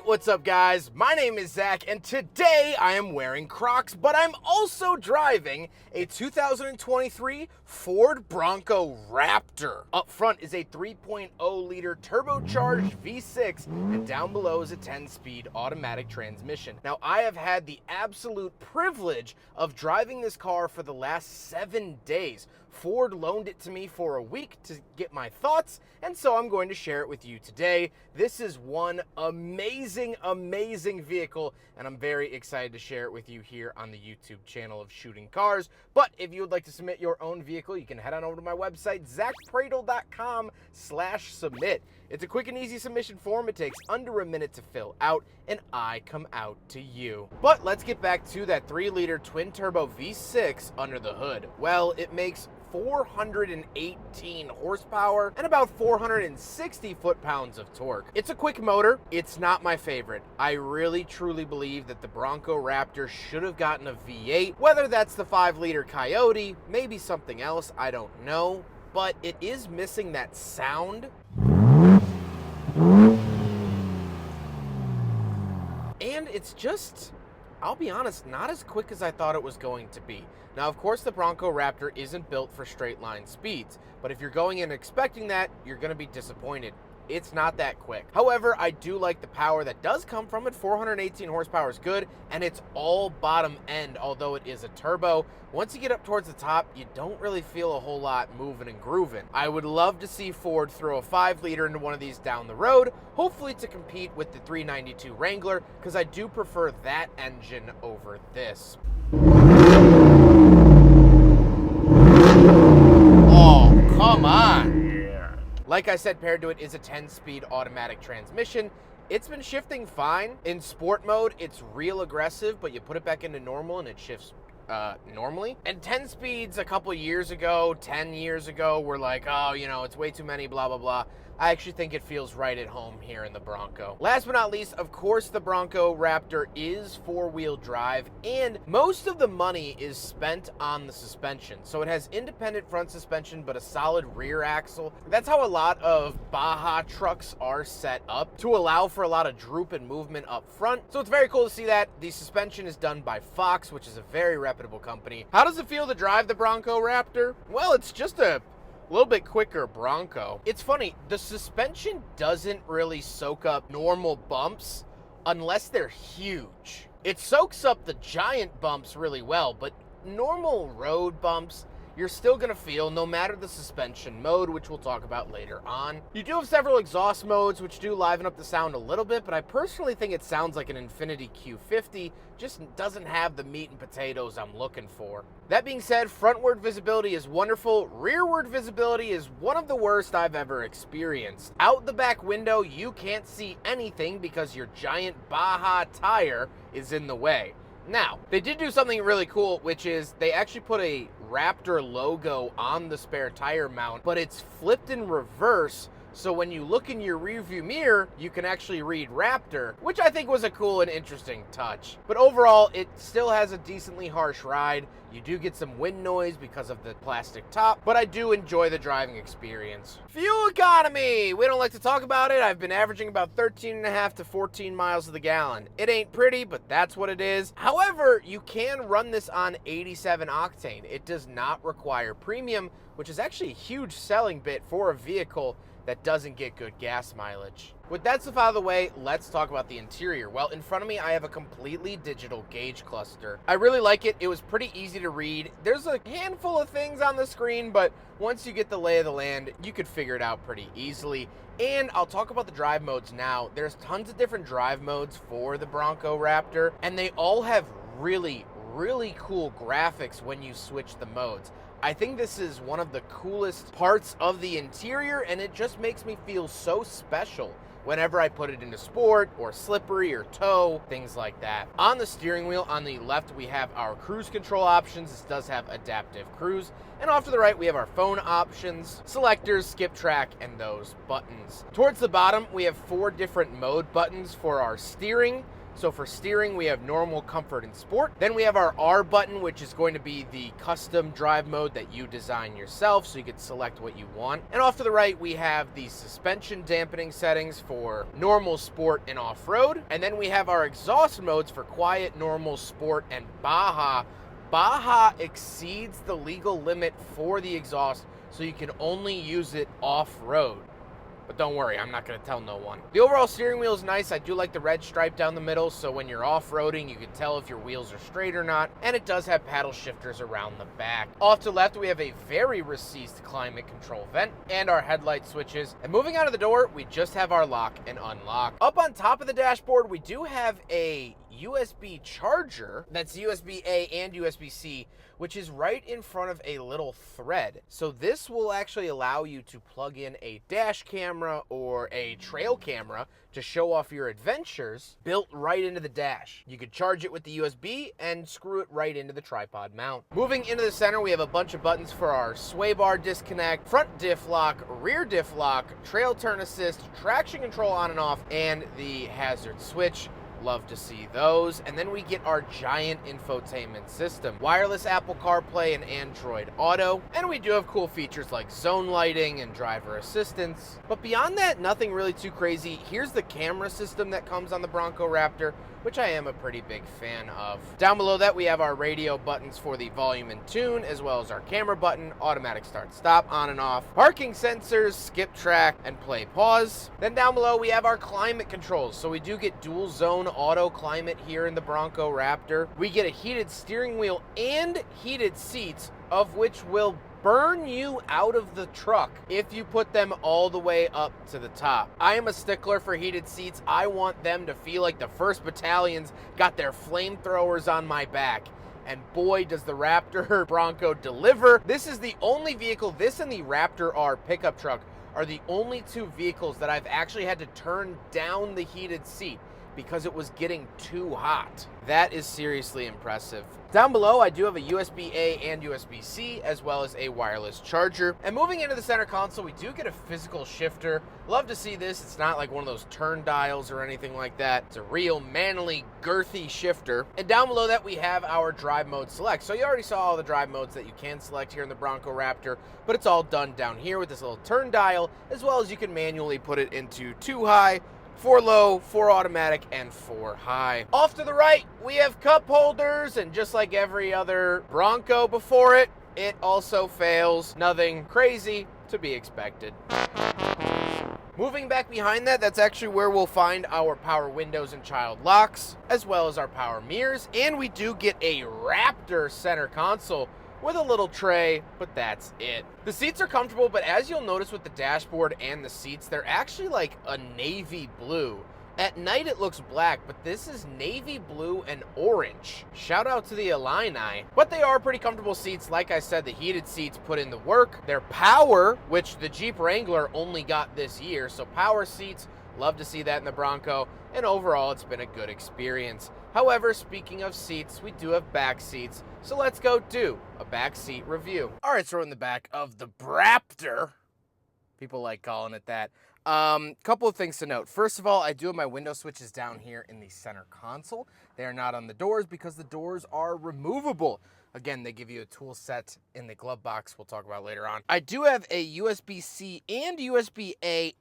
What's up, guys? My name is Zach, and today I am wearing Crocs, but I'm also driving a 2023 Ford Bronco Raptor. Up front is a 3.0-liter turbocharged V6, and down below is a 10-speed automatic transmission. Now, I have had the absolute privilege of driving this car for the last 7 days. Ford loaned it to me for a week to get my thoughts, and so I'm going to share it with you today. This is one amazing vehicle, and I'm very excited to share it with you here on the YouTube channel of Shooting Cars. But if you would like to submit your own vehicle, you can head on over to my website, zackpradel.com/submit. It's a quick and easy submission form. It takes under a minute to fill out, and I come out to you. But let's get back to that 3-liter twin-turbo V6 under the hood. Well, it makes 418 horsepower and about 460 foot-pounds of torque. It's a quick motor. It's not my favorite. I really truly believe that the Bronco Raptor should have gotten a V8, whether that's the 5-liter Coyote, maybe something else, I don't know, but it is missing that sound. And it's just, I'll be honest, not as quick as I thought it was going to be. Now, of course, the Bronco Raptor isn't built for straight line speeds, but if you're going in expecting that, you're going to be disappointed. It's not that quick. However, I do like the power that does come from it. 418 horsepower is good, and it's all bottom end, although it is a turbo. Once you get up towards the top, you don't really feel a whole lot moving and grooving. I would love to see Ford throw a 5-liter into one of these down the road, hopefully to compete with the 392 Wrangler, because I do prefer that engine over this. Oh, come on. Like I said, paired to it is a 10-speed automatic transmission. It's been shifting fine. In sport mode, it's real aggressive, but you put it back into normal and it shifts normally. And 10 speeds a couple years ago, 10 years ago, were like, oh, you know, it's way too many, blah, blah, blah. I actually think it feels right at home here in the Bronco. Last but not least, of course, the Bronco Raptor is 4-wheel drive, and most of the money is spent on the suspension. So it has independent front suspension, but a solid rear axle. That's how a lot of Baja trucks are set up, to allow for a lot of droop and movement up front. So it's very cool to see that. The suspension is done by Fox, which is a very reputable company. How does it feel to drive the Bronco Raptor? Well, it's just a little bit quicker Bronco. It's funny, the suspension doesn't really soak up normal bumps unless they're huge. It soaks up the giant bumps really well, but normal road bumps, you're still gonna feel no matter the suspension mode, which we'll talk about later on. You do have several exhaust modes, which do liven up the sound a little bit, but I personally think it sounds like an Infiniti Q50, just doesn't have the meat and potatoes I'm looking for. That being said, frontward visibility is wonderful. Rearward visibility is one of the worst I've ever experienced. Out the back window, you can't see anything because your giant Baja tire is in the way. Now, they did do something really cool, which is they actually put a Raptor logo on the spare tire mount, but it's flipped in reverse, so when you look in your rearview mirror, you can actually read Raptor, which I think was a cool and interesting touch. But overall, it still has a decently harsh ride. You do get some wind noise because of the plastic top, but I do enjoy the driving experience. Fuel economy! We don't like to talk about it. I've been averaging about 13.5 to 14 miles to the gallon. It ain't pretty, but that's what it is. However, you can run this on 87 octane. It does not require premium, which is actually a huge selling bit for a vehicle that doesn't get good gas mileage. With that stuff out of the way, let's talk about the interior. Well, in front of me, I have a completely digital gauge cluster. I really like it. It was pretty easy to read. There's a handful of things on the screen, but once you get the lay of the land, you could figure it out pretty easily. And I'll talk about the drive modes now. There's tons of different drive modes for the Bronco Raptor, and they all have really cool graphics when you switch the modes. I think this is one of the coolest parts of the interior, and it just makes me feel so special whenever I put it into sport or slippery or tow, things like that. On the steering wheel, on the left, we have our cruise control options. This does have adaptive cruise. And off to the right, we have our phone options, selectors, skip track, and those buttons. Towards the bottom, we have 4 different mode buttons for our steering. So for steering, we have normal, comfort, and sport. Then we have our R button, which is going to be the custom drive mode that you design yourself, so you can select what you want. And off to the right, we have the suspension dampening settings for normal, sport, and off-road. And then we have our exhaust modes for quiet, normal, sport, and Baja. Baja exceeds the legal limit for the exhaust, so you can only use it off-road. But don't worry, I'm not going to tell no one. The overall steering wheel is nice. I do like the red stripe down the middle, so when you're off-roading, you can tell if your wheels are straight or not. And it does have paddle shifters around the back. Off to the left, we have a very recessed climate control vent and our headlight switches. And moving out of the door, we just have our lock and unlock. Up on top of the dashboard, we do have a USB charger that's USB-A and USB-C, which is right in front of a little thread. So this will actually allow you to plug in a dash camera or a trail camera to show off your adventures built right into the dash. You could charge it with the USB and screw it right into the tripod mount. Moving into the center, we have a bunch of buttons for our sway bar disconnect, front diff lock, rear diff lock, trail turn assist, traction control on and off, and the hazard switch. Love to see those. And then we get our giant infotainment system, wireless Apple CarPlay and Android Auto, and we do have cool features like zone lighting and driver assistance. But beyond that, nothing really too crazy. Here's the camera system that comes on the Bronco Raptor, which I am a pretty big fan of. Down below that, we have our radio buttons for the volume and tune, as well as our camera button, automatic start stop, on and off, parking sensors, skip track, and play pause. Then down below, we have our climate controls. So we do get dual zone auto climate here in the Bronco Raptor. We get a heated steering wheel and heated seats, of which will burn you out of the truck if you put them all the way up to the top. I am a stickler for heated seats. I want them to feel like the 1st Battalion's got their flamethrowers on my back. And boy, does the Raptor Bronco deliver. This is the only vehicle, this and the Raptor R pickup truck are the only two vehicles that I've actually had to turn down the heated seat because it was getting too hot. That is seriously impressive. Down below, I do have a USB-A and USB-C, as well as a wireless charger. And moving into the center console, we do get a physical shifter. Love to see this. It's not like one of those turn dials or anything like that. It's a real manly, girthy shifter. And down below that, we have our drive mode select. So you already saw all the drive modes that you can select here in the Bronco Raptor, but it's all done down here with this little turn dial, as well as you can manually put it into 2 high, 4 low, 4 automatic, and 4 high. Off to the right, we have cup holders, and just like every other Bronco before it, it also fails. Nothing crazy to be expected. Moving back behind that, that's actually where we'll find our power windows and child locks, as well as our power mirrors, and we do get a Raptor center console with a little tray, but that's it. The seats are comfortable, but as you'll notice with the dashboard and the seats, they're actually like a navy blue. At night it looks black, but this is navy blue and orange. Shout out to the Illini. But they are pretty comfortable seats. Like I said, the heated seats put in the work. They're power, which the Jeep Wrangler only got this year, so power seats, love to see that in the Bronco, and overall it's been a good experience. However, speaking of seats, we do have back seats, so let's go do a back seat review. All right, so we're in the back of the Raptor. People like calling it that. Couple of things to note. First of all, I do have my window switches down here in the center console. They are not on the doors because the doors are removable. Again, they give you a tool set in the glove box we'll talk about later on. I do have a USB-C and USB-A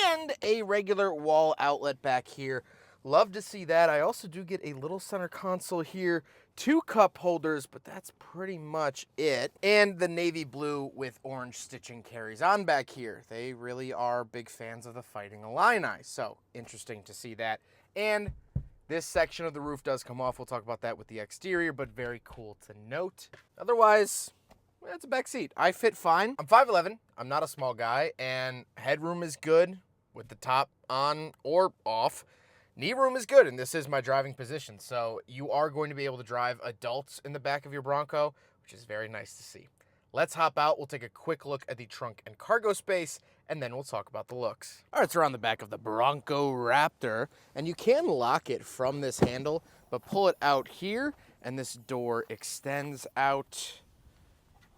and a regular wall outlet back here. Love to see that. I also do get a little center console here, 2 cup holders, but that's pretty much it. And the navy blue with orange stitching carries on back here. They really are big fans of the Fighting Illini, so interesting to see that. And this section of the roof does come off. We'll talk about that with the exterior, but very cool to note. Otherwise, it's a back seat. I fit fine. I'm 5'11". I'm not a small guy, and headroom is good with the top on or off. Knee room is good, and this is my driving position, so you are going to be able to drive adults in the back of your Bronco, which is very nice to see. Let's hop out. We'll take a quick look at the trunk and cargo space, and then we'll talk about the looks. All right, so we're on the back of the Bronco Raptor, and you can lock it from this handle, but pull it out here, and this door extends out.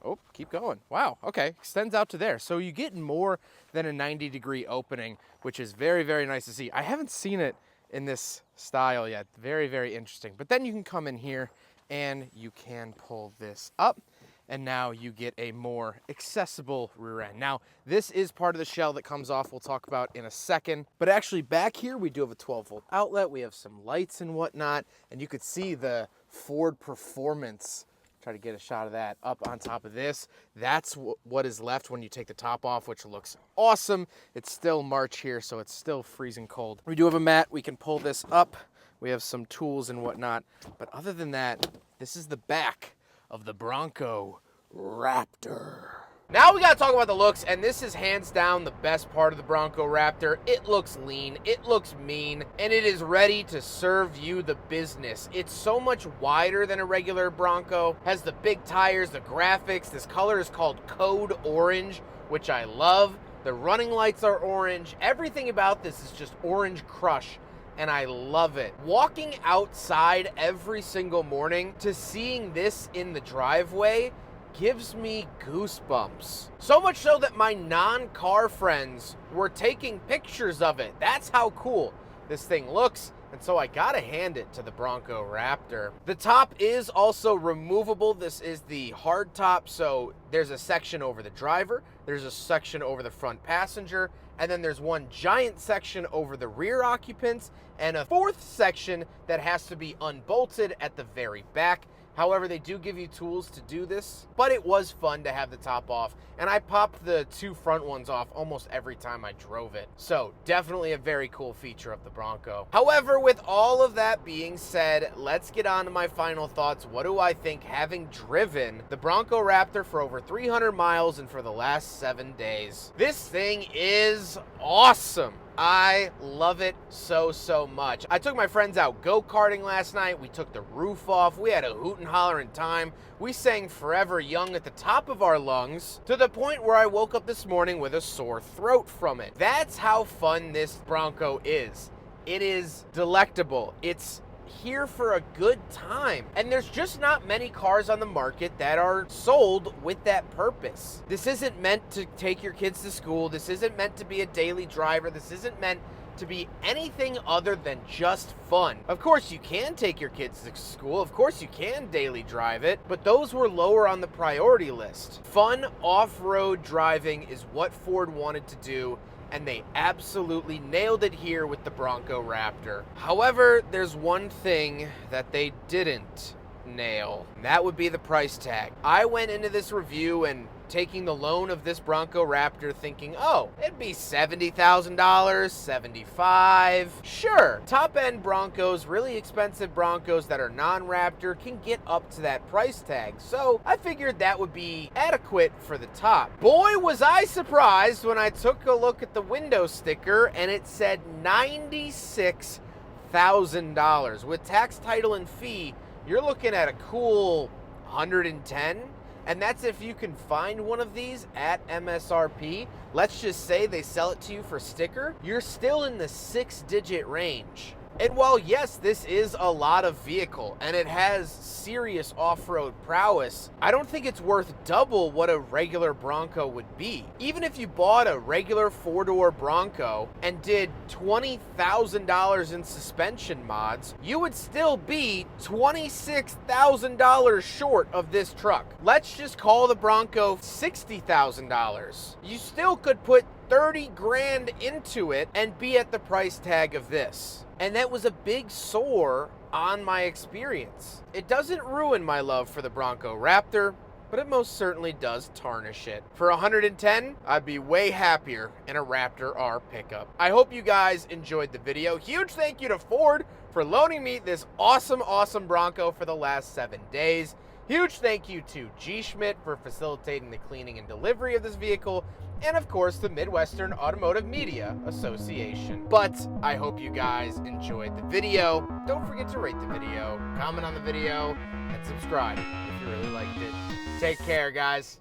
Oh, keep going. Wow, okay, extends out to there. So you get more than a 90-degree opening, which is very, very nice to see. I haven't seen it in this style. Yeah, very, very interesting. But then you can come in here and you can pull this up, and now you get a more accessible rear end. Now, this is part of the shell that comes off, we'll talk about in a second. But actually back here, we do have a 12-volt outlet. We have some lights and whatnot, and you could see the Ford Performance. Try to get a shot of that up on top of this. That's what is left when you take the top off, which looks awesome. It's still March here, so it's still freezing cold. We do have a mat. We can pull this up. We have some tools and whatnot. But other than that, this is the back of the Bronco Raptor. Now we gotta talk about the looks, and this is hands down the best part of the Bronco Raptor. It looks lean, it looks mean, and it is ready to serve you the business. It's so much wider than a regular Bronco, has the big tires, the graphics. This color is called Code Orange, which I love. The running lights are orange. Everything about this is just orange crush, and I love it. Walking outside every single morning to seeing this in the driveway gives me goosebumps. So much so that my non-car friends were taking pictures of it. That's how cool this thing looks. And so I gotta hand it to the Bronco Raptor. The top is also removable. This is the hard top, so there's a section over the driver, there's a section over the front passenger, and then there's one giant section over the rear occupants, and a fourth section that has to be unbolted at the very back. However, they do give you tools to do this, but it was fun to have the top off, and I popped the two front ones off almost every time I drove it. So definitely a very cool feature of the Bronco. However, with all of that being said, let's get on to my final thoughts. What do I think, having driven the Bronco Raptor for over 300 miles and for the last 7 days? This thing is awesome. I love it so, so much. I took my friends out go-karting last night. We took the roof off. We had a hoot and hollering time. We sang Forever Young at the top of our lungs to the point where I woke up this morning with a sore throat from it. That's how fun this Bronco is. It is delectable. It's here for a good time. And there's just not many cars on the market that are sold with that purpose. This isn't meant to take your kids to school. This isn't meant to be a daily driver. This isn't meant to be anything other than just fun. Of course, you can take your kids to school. Of course, you can daily drive it, but those were lower on the priority list. Fun off-road driving is what Ford wanted to do, and they absolutely nailed it here with the Bronco Raptor. However, there's one thing that they didn't nail, and that would be the price tag. I went into this review and taking the loan of this Bronco Raptor thinking, oh, it'd be $70,000, $75,000. Sure, top-end Broncos, really expensive Broncos that are non-Raptor can get up to that price tag. So I figured that would be adequate for the top. Boy, was I surprised when I took a look at the window sticker and it said $96,000. With tax, title, and fee, you're looking at a cool $110,000. And that's if you can find one of these at MSRP. Let's just say they sell it to you for sticker. You're still in the 6-digit range. And while yes, this is a lot of vehicle and it has serious off-road prowess, I don't think it's worth double what a regular Bronco would be. Even if you bought a regular 4-door Bronco and did $20,000 in suspension mods, you would still be $26,000 short of this truck. Let's just call the Bronco $60,000. You still could put 30 grand into it and be at the price tag of this. And that was a big sore on my experience. It doesn't ruin my love for the Bronco Raptor, but it most certainly does tarnish it. For $110,000, I'd be way happier in a Raptor R pickup. I hope you guys enjoyed the video. Huge thank you to Ford for loaning me this awesome Bronco for the last 7 days. Huge thank you to G. Schmidt for facilitating the cleaning and delivery of this vehicle, and of course the Midwestern Automotive Media Association. But I hope you guys enjoyed the video. Don't forget to rate the video, comment on the video, and subscribe if you really liked it. Take care, guys.